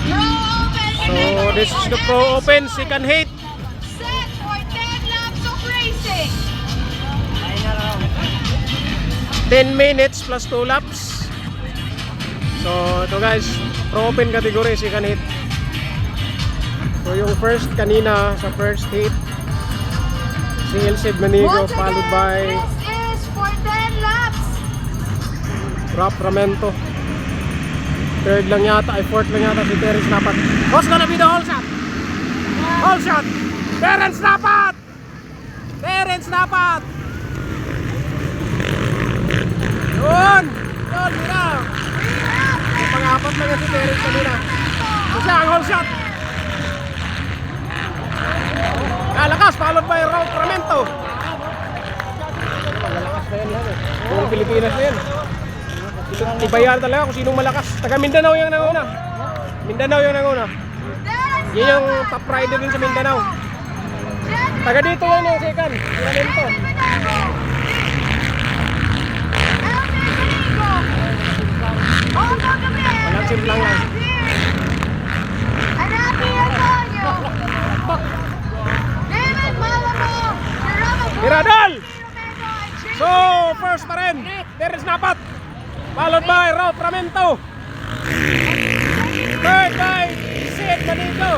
So this is the Pro Open second heat. Set for 10 laps of racing. 10 minutes plus 2 laps. So ito guys, Pro Open category second heat. So yung first kanina sa first heat, si Elsed Manigo followed by This is for 10 laps. Rap Ramento. Third lang yata, ay fourth lang yata si Terence Napat. Who's gonna be the whole shot? Whole shot! Terence Napat! Terence Napat! Yun! Yun, mira! Pang-apat lang yan si Terence kanina. Isa ang whole shot! Lalakas, followed by Ralph Ramento. Lalakas na yan eh. Buong Pilipinas na yan. Ibayan talaga kung sinong malakas. Taga Mindanao yung nanguna. Mindanao yung nanguna. Yan yung top rider din sa Mindanao. Taga dito yan yung second. Ramento. Walang simplang lang. Iradal! So, first pa rin, Terence Napat. Followed by Ralph Ramento. Third by Elsed Manigo.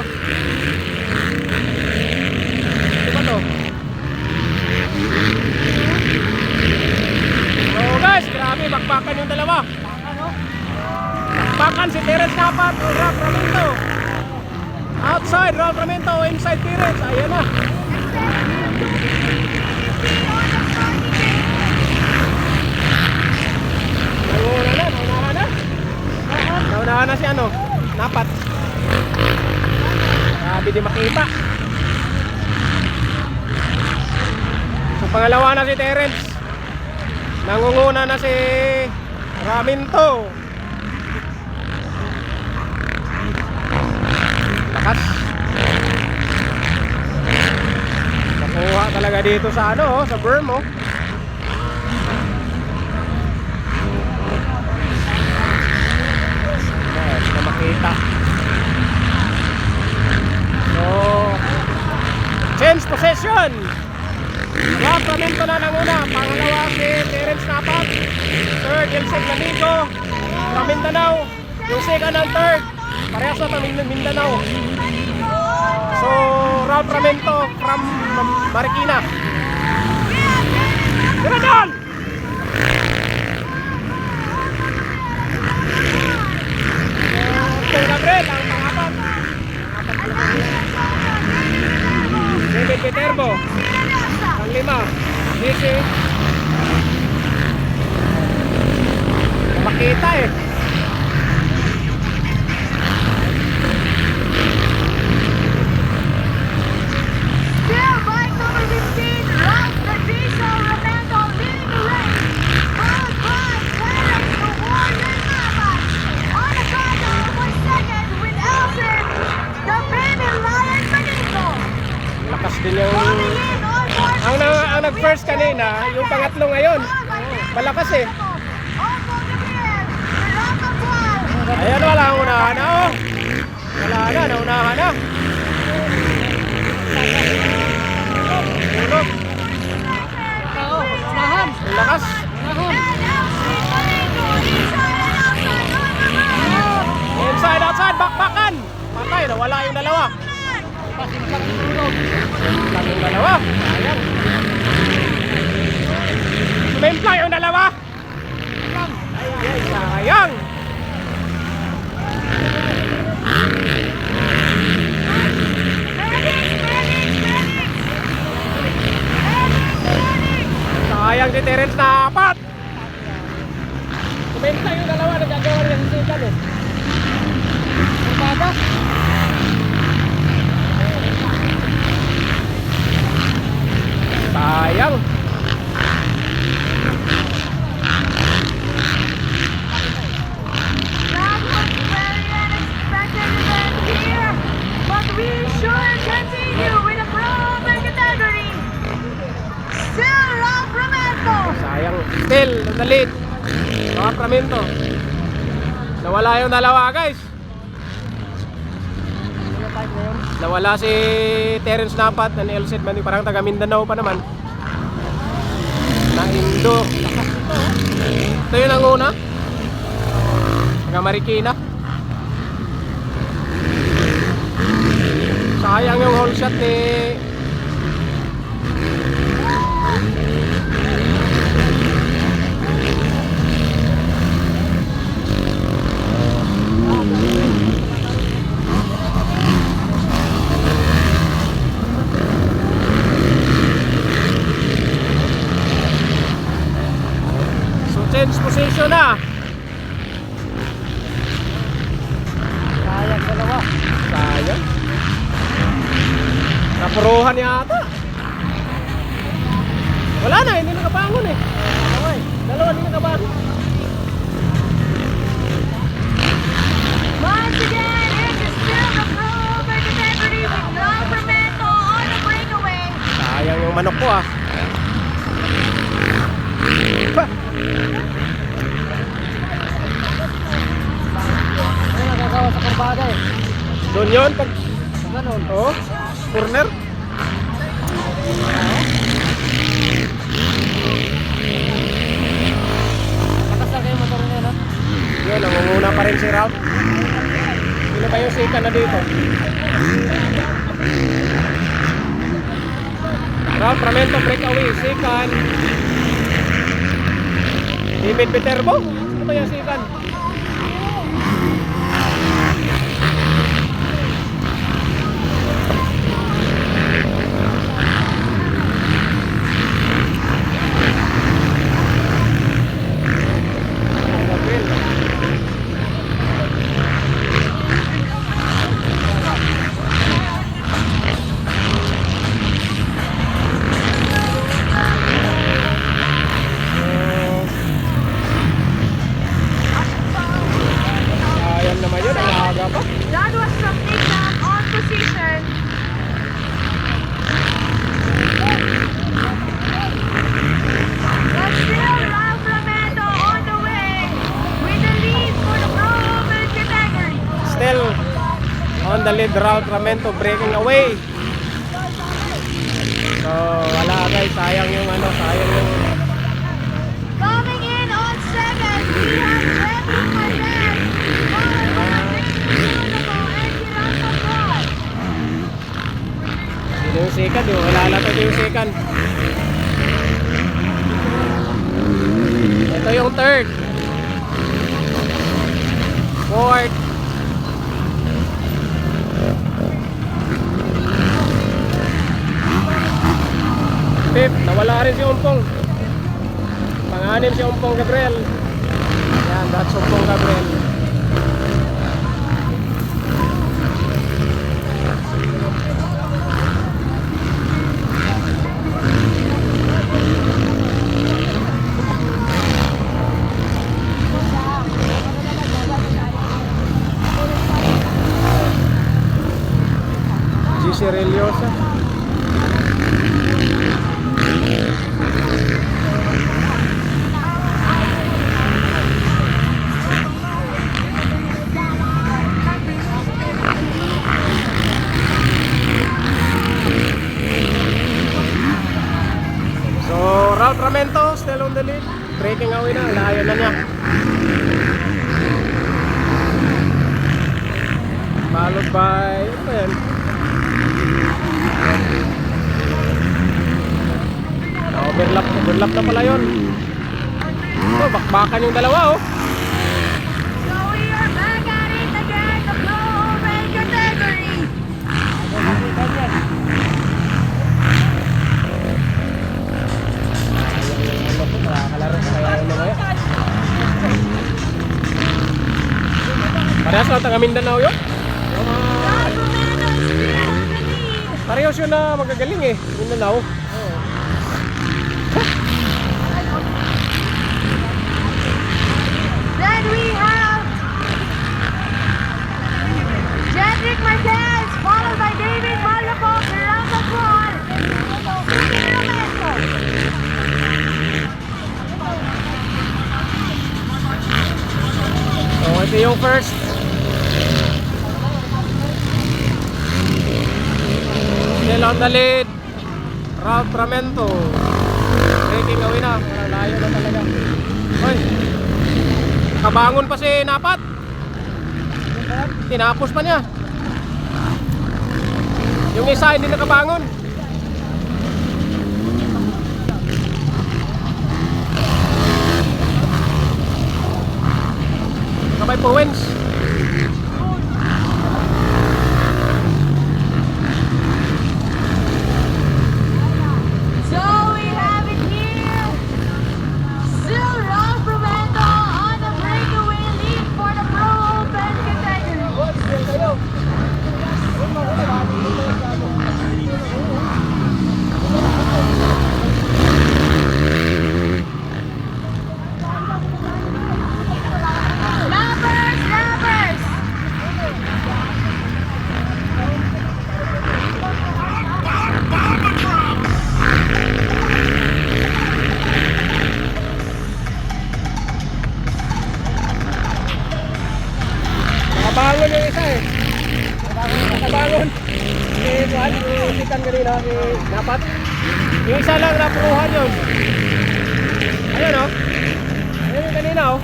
Diba to? So guys, grabe, bakbakan yung dalawa. Bakbakan si Terence Napat o Ralph Ramento. Outside Ralph Ramento, inside Terence. Ayan na. Naunahan na si ano, Napat. Sabi di makita. So pangalawa na si Terence. Nangunguna na si Ramento. Lakas. Nakuha talaga dito sa ano, sa berm oh. Makita. So, change possession. Ralph Ramento na nanguna. Pangalawa si Terence Napat. Third, Elsed Manigo from Mindanao. Yung second and third, parehas na Mindanao. So, Ralph Ramento from Marikina. Iradal! Gabriel ang pangapat. David Viterbo ang lima. Disi makita eh. Still by number 15, Ralph the Diesel Ramento leading the race. Followed by Terence the Warrior Napat. On the sideline for second with Elsed the Baby Lion Manigo. Lakas din yung Coming in on board ang nag-first kanina, yung pangatlo ngayon. Malakas eh. Ayan, wala ang unahan na oh. Wala na, naunahan na. Tulog. Ang lakas. Inside, outside, bakbakan. Patay, nawala yung dalawa. Lang yung dalawa. Sayang. Sumempla yung dalawa. Ay, sayang. Sayang si Terence Napat. Sumempla yung dalawa. Nagagawa niya si Sikan eh. Umaga. Sayang. That was very unexpected event here, but we should continue with the Pro Open category. Still Ralph Ramento. Sayang. Still, the lead. Ralph Ramento. Nawala yung dalawa guys. Nawala si Terence Napat na Elcid man, parang taga Mindanao pa naman. Na Indo. Ito yun ang una. Taga Marikina. Sayang yung whole shot ni change position na. Sayang dalawa. Sayang. Napuruhan yata. Wala na, hindi nakabangon eh. Okay, dalawa hindi nakabangon. Once again, it is still the Pro over Integrity with Rob Romento on the breakaway. Sayang yung manok ko ah. Ano nagagawa sa kurbada eh? Doon yun, pag Ganun. oh, corner. Nakasal kayo motor niya, no? Yun, nangunguna pa rin si Ralph. Sino ba yung sika na dito? Ralph Ramento breakaway, sikan. David Viterbo? Sino ba yung sikan? Sayang naman yun, ang aga pa. That was from Nick on position. But still, Rob Romento on the way with the lead for the Pro over category. Still on the lead, Ralph Ramento breaking away. So wala guys, sayang yung sayang yung Coming in on second, we have Edwin Marquez, followed by Beautiful and Tirasa Broad. sino yung second, yung lalapad yung second. Ito yung third, fourth, fifth. Nawala rin si Umpong. Pang-anim si Umpong Gabriel. Yan, that's Umpong Gabriel. GC Reliosa. So, Ralph Ramento still on the lead. Breaking away na, layo na niya. Followed by, ano ba yan? Overlap na pala yun. Oh, bakbakan yung dalawa oh. So we are back at it again, the Pro over category. Nakakalaro pa kaya yung mga yan. Parehas lang taga Mindanao yun. Yung mga Rob Romento is still on the lead. parehas yun na magagaling eh. Mindanao. Then we have Jedrick Marquez, followed by David Malapok, Tirasa Broad, Romento. So ito yung first. Still on the lead, Ralph Ramento. Breaking away na, parang layo na talaga. Hoy, kabangon pa si Napat. Tinapos pa niya. Yung isa hindi nakabangon. Kabay Powens. So we have it here. Still Ralph Ramento on the breakaway lead for the Pro Open category. Lappers! Nakabangon yung isa eh. Nakabangon. Si Juan, yung sikan kanina, si Napat. Yung isa lang napuruhan yun. Ayun oh. Ayun yung kanina oh.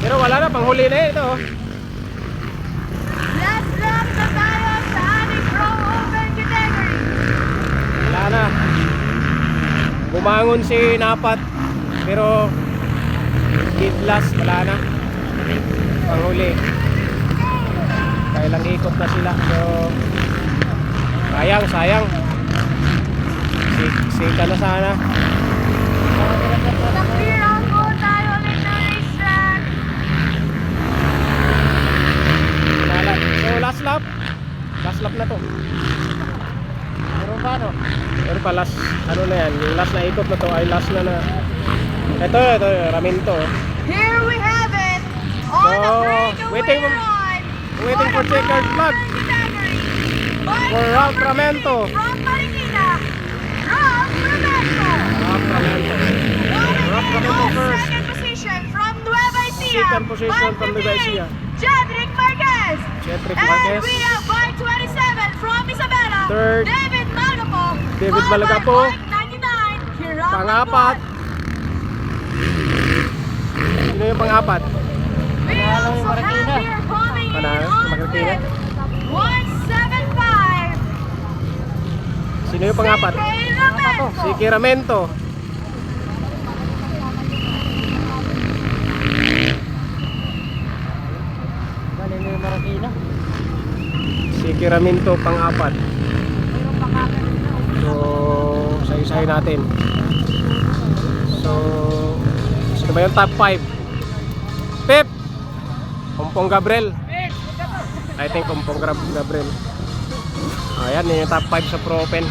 Pero wala na, panghuli na ito oh. Last lap na tayo sa ating Pro Open category. Wala na. Bumangon si Napat. Pero hit last, wala na. Panghuli. Kailang ikot na sila. So sayang. Sika na sana. Na-clear out po tayo ulit ng racetrack. Wala. So last lap. Last lap na to. Meron ba no? Pero pa last, ano na yan. Yung last na ikot na to ay last na. Ito, Ramento. Here we have it. On So, the breakaway waiting for checkered flag. For Ralph Ramento. From Marikina, Ralph Ramento. Ralph Ramento. Ralph Ramento first. Second position from Nueva Ecija. Second position from Nueva Ecija. Jedrick Marquez. Jedrick And Marquez. we have by 27 from Isabela. Third. David Malagapo. David Followed by Malagapo. Mark 99. Hiram Pang-apat. Sino yung pang-apat? We also have here coming in Panalo, on Marikina. fifth, 175. Sino yung pang-apat? CK Ramento. Si Kiramento. Galing yung Marikina. Si Kiramento pang-apat. So, isa-isahin natin. So, sino ba yung top 5? Pep! Pompong Gabriel. I think Pompong Gabriel. Ayan, yun yung top 5 sa Pro Open.